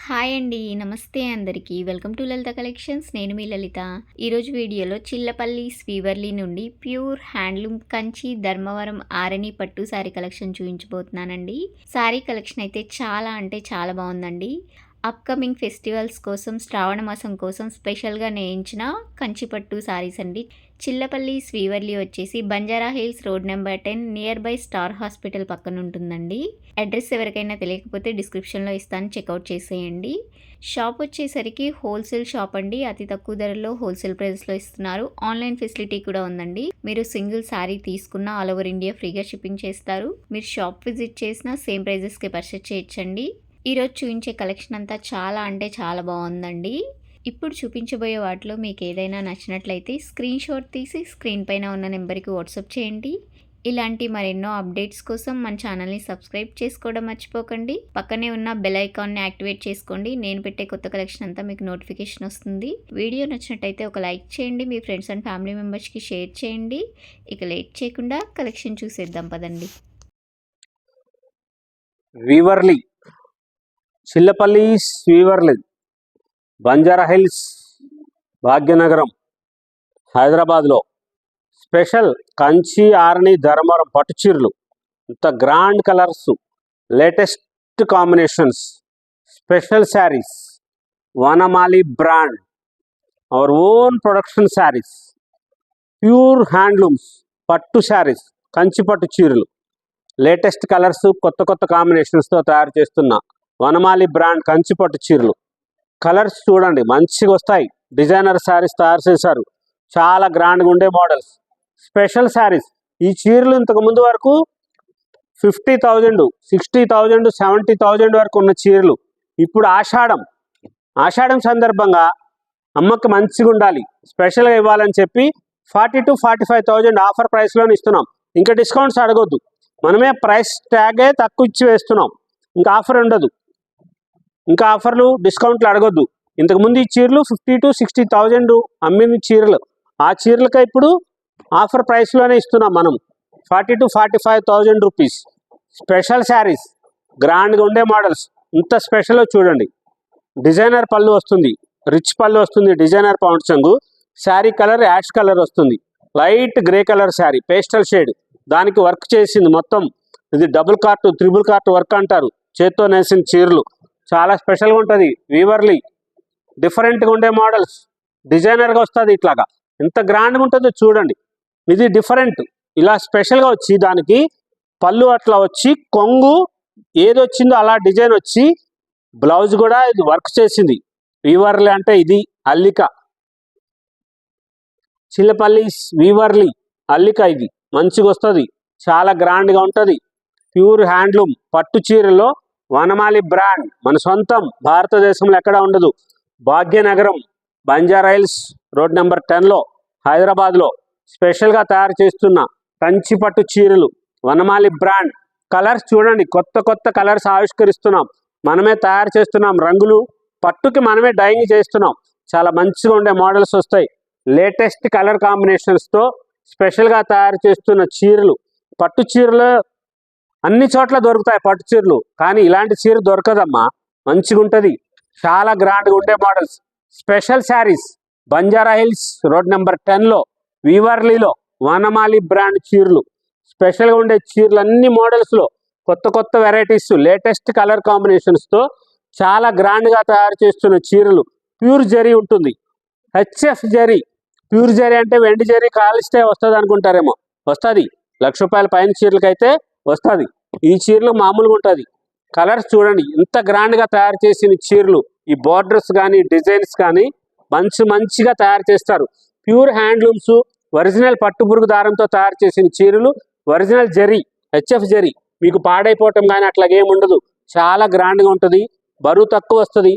Hi అండి. నమస్తే అందరికీ. Welcome to Lalitha collections. నేను మీ లలిత. ఈరోజు వీడియోలో చిల్లపల్లి స్వీవర్లీ నుండి ప్యూర్ హ్యాండ్లూమ్ కంచి ధర్మవరం ఆరణి పట్టు శారీ కలెక్షన్ చూపించబోతున్నానండి. శారీ కలెక్షన్ అయితే చాలా అంటే చాలా బాగుందండి. అప్కమింగ్ ఫెస్టివల్స్ కోసం శ్రావణ మాసం కోసం స్పెషల్గా నేయించిన కంచిపట్టు శారీస్ అండి. చిల్లపల్లి స్వీవర్లీ వచ్చేసి Banjara hills road number 10 near by star hospital పక్కన ఉంటుందండి. అడ్రస్ ఎవరికైనా తెలియకపోతే డిస్క్రిప్షన్లో ఇస్తాను, చెక్అవుట్ చేసేయండి. షాప్ వచ్చేసరికి హోల్సేల్ షాప్ అండి. అతి తక్కువ ధరలో హోల్సేల్ ప్రైస్లో ఇస్తున్నారు. ఆన్లైన్ ఫెసిలిటీ కూడా ఉందండి. మీరు సింగిల్ శారీ తీసుకున్న ఆల్ ఓవర్ ఇండియా ఫ్రీగా షిప్పింగ్ చేస్తారు. మీరు షాప్ విజిట్ చేసినా సేమ్ ప్రైజెస్కి పర్చేస్ చేయొచ్చండి. ఈరోజు చూపించే కలెక్షన్ అంతా చాలా అంటే చాలా బాగుందండి. ఇప్పుడు చూపించబోయే వాటిలో మీకు ఏదైనా నచ్చినట్లయితే స్క్రీన్ షాట్ తీసి స్క్రీన్ పైన ఉన్న నెంబర్కి వాట్సాప్ చేయండి. ఇలాంటి మరెన్నో అప్డేట్స్ కోసం మన ఛానల్ని సబ్స్క్రైబ్ చేసుకోవడం మర్చిపోకండి. పక్కనే ఉన్న బెల్ ఐకాన్ని యాక్టివేట్ చేసుకోండి. నేను పెట్టే కొత్త కలెక్షన్ అంతా మీకు నోటిఫికేషన్ వస్తుంది. వీడియో నచ్చినట్టయితే ఒక లైక్ చేయండి. మీ ఫ్రెండ్స్ అండ్ ఫ్యామిలీ మెంబర్స్కి షేర్ చేయండి. ఇక లేట్ చేయకుండా కలెక్షన్ చూసేద్దాం పదండి. వీవర్లీ చిల్లపల్లి వీవర్లీ బంజారా హిల్స్ భాగ్యనగరం హైదరాబాద్లో స్పెషల్ కంచి ఆరణి ధర్మవరం పట్టు చీరలు, ఇంత grand colours, latest combinations, special saris, Vanamali brand, our own production saris, pure handlooms పట్టు శారీస్, కంచి పట్టు చీరలు, లేటెస్ట్ కలర్స్, కొత్త కొత్త కాంబినేషన్స్తో తయారు చేస్తున్న వనమాలి బ్రాండ్ కంచి పట్టు చీరలు. కలర్స్ చూడండి మంచిగా వస్తాయి. డిజైనర్ శారీస్ తయారు చేశారు. చాలా గ్రాండ్గా ఉండే మోడల్స్, స్పెషల్ శారీస్. ఈ చీరలు ఇంతకు ముందు వరకు 50,000, 60,000, 70,000 వరకు ఉన్న చీరలు ఇప్పుడు ఆషాఢం సందర్భంగా అమ్మకి మంచిగా ఉండాలి, స్పెషల్గా ఇవ్వాలని చెప్పి 40,000 to 45,000 ఆఫర్ ప్రైస్లోనే ఇస్తున్నాం. ఇంకా డిస్కౌంట్స్ అడగొద్దు, మనమే ప్రైస్ ట్యాగే తక్కువ ఇచ్చి వేస్తున్నాం. ఇంకా ఆఫర్ ఉండదు, ఇంకా ఆఫర్లు డిస్కౌంట్లు అడగొద్దు. ఇంతకుముందు ఈ చీరలు 50,000 to 60,000 అమ్మిన చీరలు, ఆ చీరలకే ఇప్పుడు ఆఫర్ ప్రైస్లోనే ఇస్తున్నాం మనం. 40,000 to 45,000 రూపీస్. స్పెషల్ శారీస్, గ్రాండ్గా ఉండే మోడల్స్. ఇంత స్పెషల్ చూడండి. డిజైనర్ పళ్ళు వస్తుంది, రిచ్ పళ్ళు వస్తుంది, డిజైనర్ పౌండ్ చంగు. శారీ కలర్ యాష్ కలర్ వస్తుంది, light grey colour sari, pastel shade. దానికి వర్క్ చేసింది మొత్తం. ఇది డబుల్ కార్ట్, త్రిబుల్ కార్ట్ వర్క్ అంటారు. చేత్తో నేసిన చీరలు చాలా స్పెషల్గా ఉంటుంది. వీవర్లీ డిఫరెంట్గా ఉండే మోడల్స్, డిజైనర్గా వస్తుంది. ఇట్లాగా ఎంత గ్రాండ్గా ఉంటుందో చూడండి. ఇది డిఫరెంట్, ఇలా స్పెషల్గా వచ్చి దానికి పళ్ళు అట్లా వచ్చి కొంగు ఏది వచ్చిందో అలా డిజైన్ వచ్చి బ్లౌజ్ కూడా ఇది వర్క్ చేసింది. వీవర్లీ అంటే ఇది అల్లిక. చిల్లపల్లి వీవర్లీ అల్లిక ఇది మంచిగా వస్తుంది, చాలా గ్రాండ్గా ఉంటుంది. ప్యూర్ హ్యాండ్లూమ్ పట్టు చీరలో వనమాలి బ్రాండ్ మన సొంతం, భారతదేశంలో ఎక్కడా ఉండదు. Bhagyanagaram Banjara hills road number 10లో హైదరాబాద్లో స్పెషల్గా తయారు చేస్తున్న కంచి పట్టు చీరలు, వనమాలి బ్రాండ్. కలర్స్ చూడండి, కొత్త కొత్త కలర్స్ ఆవిష్కరిస్తున్నాం, మనమే తయారు చేస్తున్నాం. రంగులు పట్టుకి మనమే డైయింగ్ చేస్తున్నాం. చాలా మంచిగా ఉండే మోడల్స్ వస్తాయి. లేటెస్ట్ కలర్ కాంబినేషన్స్తో స్పెషల్గా తయారు చేస్తున్న చీరలు. పట్టు చీరలు అన్ని చోట్ల దొరుకుతాయి పట్టు చీరలు, కానీ ఇలాంటి చీర దొరకదమ్మా. మంచిగా ఉంటుంది, చాలా గ్రాండ్గా ఉండే models. Special saris Banjara hills road number 10లో వీవర్లీలో వనమాలి బ్రాండ్ చీరలు. స్పెషల్గా ఉండే చీరలు అన్ని మోడల్స్లో కొత్త కొత్త వెరైటీస్, లేటెస్ట్ కలర్ కాంబినేషన్స్తో చాలా గ్రాండ్గా తయారు చేస్తున్న చీరలు. ప్యూర్ జరీ ఉంటుంది, హెచ్ఎఫ్ జరీ. ప్యూర్ జరీ అంటే వెండి జరీ కాలిస్తే వస్తుంది అనుకుంటారేమో, వస్తుంది. ₹1,00,000 పైన చీరలకైతే వస్తుంది. ఈ చీరలు మామూలుగా ఉంటుంది. కలర్స్ చూడండి ఇంత గ్రాండ్గా తయారు చేసిన చీరలు. ఈ బార్డర్స్ కానీ డిజైన్స్ కానీ మంచిగా తయారు చేస్తారు. ప్యూర్ హ్యాండ్లూమ్స్, ఒరిజినల్ పట్టు పురుగు దారంతో తయారు చేసిన చీరలు, ఒరిజినల్ జరీ, హెచ్ఎఫ్ జరీ. మీకు పాడైపోవటం కానీ అట్లాగేమి ఉండదు. చాలా గ్రాండ్గా ఉంటుంది, బరువు తక్కువ వస్తుంది,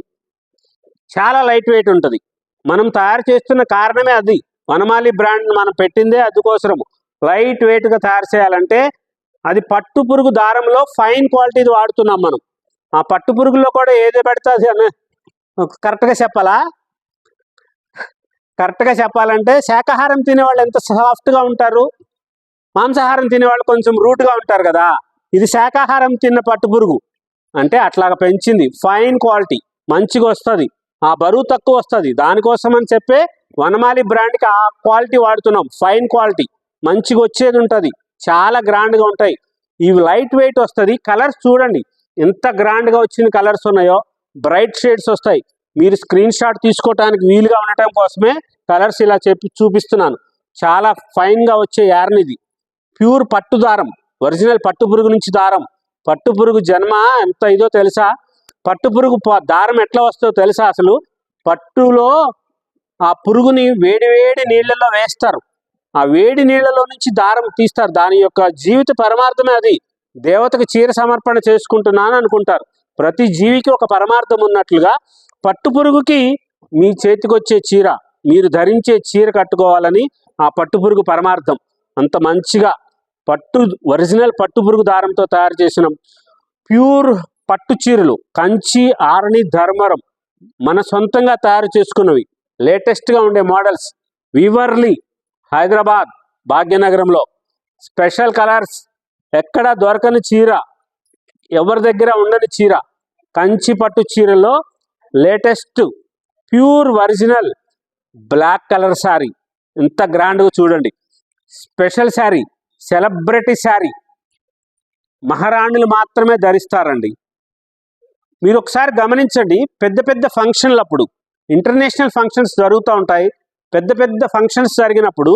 చాలా లైట్ వెయిట్ ఉంటుంది. మనం తయారు చేస్తున్న కారణమే అది. వనమాలి బ్రాండ్ మనం పెట్టిందే అందుకోసము. లైట్ వెయిట్గా తయారు చేయాలంటే అది పట్టు పురుగు దారంలో ఫైన్ క్వాలిటీది వాడుతున్నాం మనం. ఆ పట్టు పురుగుల్లో కూడా ఏది పెడుతుంది అని కరెక్ట్గా చెప్పాలా? కరెక్ట్గా చెప్పాలంటే శాకాహారం తినేవాళ్ళు ఎంత సాఫ్ట్గా ఉంటారు, మాంసాహారం తినేవాళ్ళు కొంచెం రూట్గా ఉంటారు కదా. ఇది శాకాహారం తిన్న పట్టు పురుగు అంటే అట్లాగా పెంచింది, ఫైన్ క్వాలిటీ. మంచిగా వస్తుంది, ఆ బరువు తక్కువ వస్తుంది. దానికోసం అని చెప్పే వనమాలి బ్రాండ్కి ఆ క్వాలిటీ వాడుతున్నాం. ఫైన్ క్వాలిటీ మంచిగా వచ్చేది ఉంటుంది, చాలా గ్రాండ్గా ఉంటాయి. ఇవి లైట్ వెయిట్ వస్తుంది. కలర్స్ చూడండి ఎంత గ్రాండ్గా వచ్చిన కలర్స్ ఉన్నాయో, బ్రైట్ షేడ్స్ వస్తాయి. మీరు స్క్రీన్ షాట్ తీసుకోవడానికి వీలుగా ఉండటం కోసమే కలర్స్ ఇలా చూపిస్తున్నాను. చాలా ఫైన్గా వచ్చే యార్న్ ఇది. ప్యూర్ పట్టు దారం, ఒరిజినల్ పట్టు పురుగు నుంచి దారం. పట్టు పురుగు జన్మ ఎంత ఇదో తెలుసా? పట్టు పురుగు దారం ఎట్లా వస్తుందో తెలుసా? అసలు పట్టులో ఆ పురుగుని వేడి వేడి నీళ్ళల్లో వేస్తారు. ఆ వేడి నీళ్ళలో నుంచి దారం తీస్తారు. దాని యొక్క జీవిత పరమార్థమే అది. దేవతకు చీర సమర్పణ చేసుకుంటున్నాను అనుకుంటారు. ప్రతి జీవికి ఒక పరమార్థం ఉన్నట్లుగా పట్టు పురుగుకి మీ చేతికి వచ్చే చీర, మీరు ధరించే చీర కట్టుకోవాలని ఆ పట్టు పురుగు పరమార్థం. అంత మంచిగా ఒరిజినల్ పట్టు పురుగు దారంతో తయారు చేసిన ప్యూర్ పట్టు చీరలు కంచి, ఆరణి, ధర్మవరం మన సొంతంగా తయారు చేసుకున్నవి. లేటెస్ట్గా ఉండే మోడల్స్. వీవర్లీ హైదరాబాద్ భాగ్యనగరంలో స్పెషల్ కలర్స్, ఎక్కడ దొరకని చీర, ఎవరి దగ్గర ఉండని చీర. కంచి పట్టు చీరలో latest pure original black colour saree. ఎంత గ్రాండ్గా చూడండి. స్పెషల్ శారీ, సెలబ్రిటీ శారీ, మహారాణులు మాత్రమే ధరిస్తారండి. మీరు ఒకసారి గమనించండి, పెద్ద పెద్ద ఫంక్షన్లప్పుడు, ఇంటర్నేషనల్ ఫంక్షన్స్ జరుగుతూ ఉంటాయి. పెద్ద పెద్ద ఫంక్షన్స్ జరిగినప్పుడు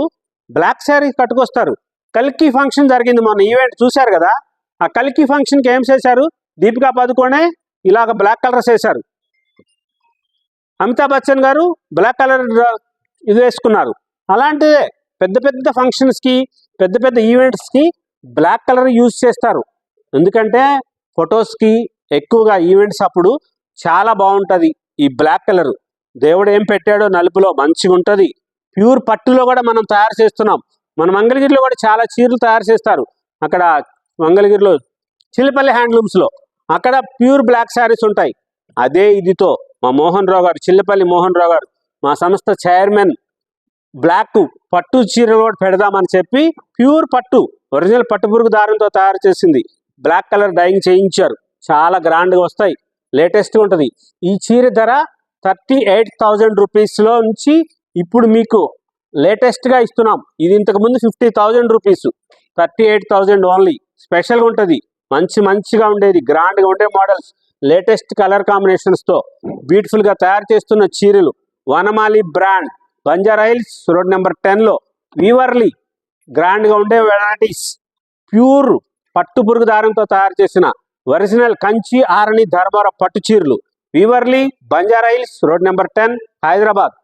బ్లాక్ శారీ కట్టుకొస్తారు. కల్కి ఫంక్షన్ జరిగింది మొన్న, ఈవెంట్ చూశారు కదా. ఆ కల్కి ఫంక్షన్కి ఏం చేశారు? దీపికా పదుకొనే ఇలాగ బ్లాక్ కలర్స్ వేశారు. అమితాబ్ బచ్చన్ గారు బ్లాక్ కలర్ ఇది వేసుకున్నారు. అలాంటిదే పెద్ద పెద్ద ఫంక్షన్స్కి, పెద్ద పెద్ద ఈవెంట్స్కి బ్లాక్ కలర్ యూజ్ చేస్తారు. ఎందుకంటే ఫొటోస్కి ఎక్కువగా ఈవెంట్స్ అప్పుడు చాలా బాగుంటుంది ఈ బ్లాక్ కలర్. దేవుడు ఏం పెట్టాడో నలుపులో మంచిగా ఉంటుంది. ప్యూర్ పట్టులో కూడా మనం తయారు చేస్తున్నాం. మన మంగళగిరిలో కూడా చాలా చీరలు తయారు చేస్తారు. అక్కడ మంగళగిరిలో చిల్లపల్లి హ్యాండ్లూమ్స్లో అక్కడ ప్యూర్ బ్లాక్ శారీస్ ఉంటాయి. అదే ఇదితో మా మోహన్ రావు గారు, చిల్లపల్లి మోహన్ రావు గారు, మా సంస్థ చైర్మన్, బ్లాక్ పట్టు చీరలు కూడా పెడదామని చెప్పి ప్యూర్ పట్టు ఒరిజినల్ పట్టు పురుగు దారంతో తయారు చేసింది. బ్లాక్ కలర్ డైయింగ్ చేయించారు. చాలా గ్రాండ్గా వస్తాయి, లేటెస్ట్గా ఉంటుంది. ఈ చీర ధర 38,000 రూపీస్లో నుంచి ఇప్పుడు మీకు లేటెస్ట్గా ఇస్తున్నాం. ఇది ఇంతకుముందు 50,000 రూపీస్, 38,000 ఓన్లీ. స్పెషల్గా ఉంటుంది, మంచిగా ఉండేది, గ్రాండ్గా ఉండే మోడల్స్, లేటెస్ట్ కలర్ కాంబినేషన్స్తో బ్యూటిఫుల్గా తయారు చేస్తున్న చీరలు. Vanamali brand, Banjara hills road number 10లో వీవర్లీ. గ్రాండ్గా ఉండే వెరైటీస్, ప్యూర్ పట్టు పురుగు దారంతో తయారు చేసిన ఒరిజినల్ కంచి, ఆరణి, ధర్మవరం పట్టు చీరలు. Weaverly, Banjara hills road number 10 Hyderabad.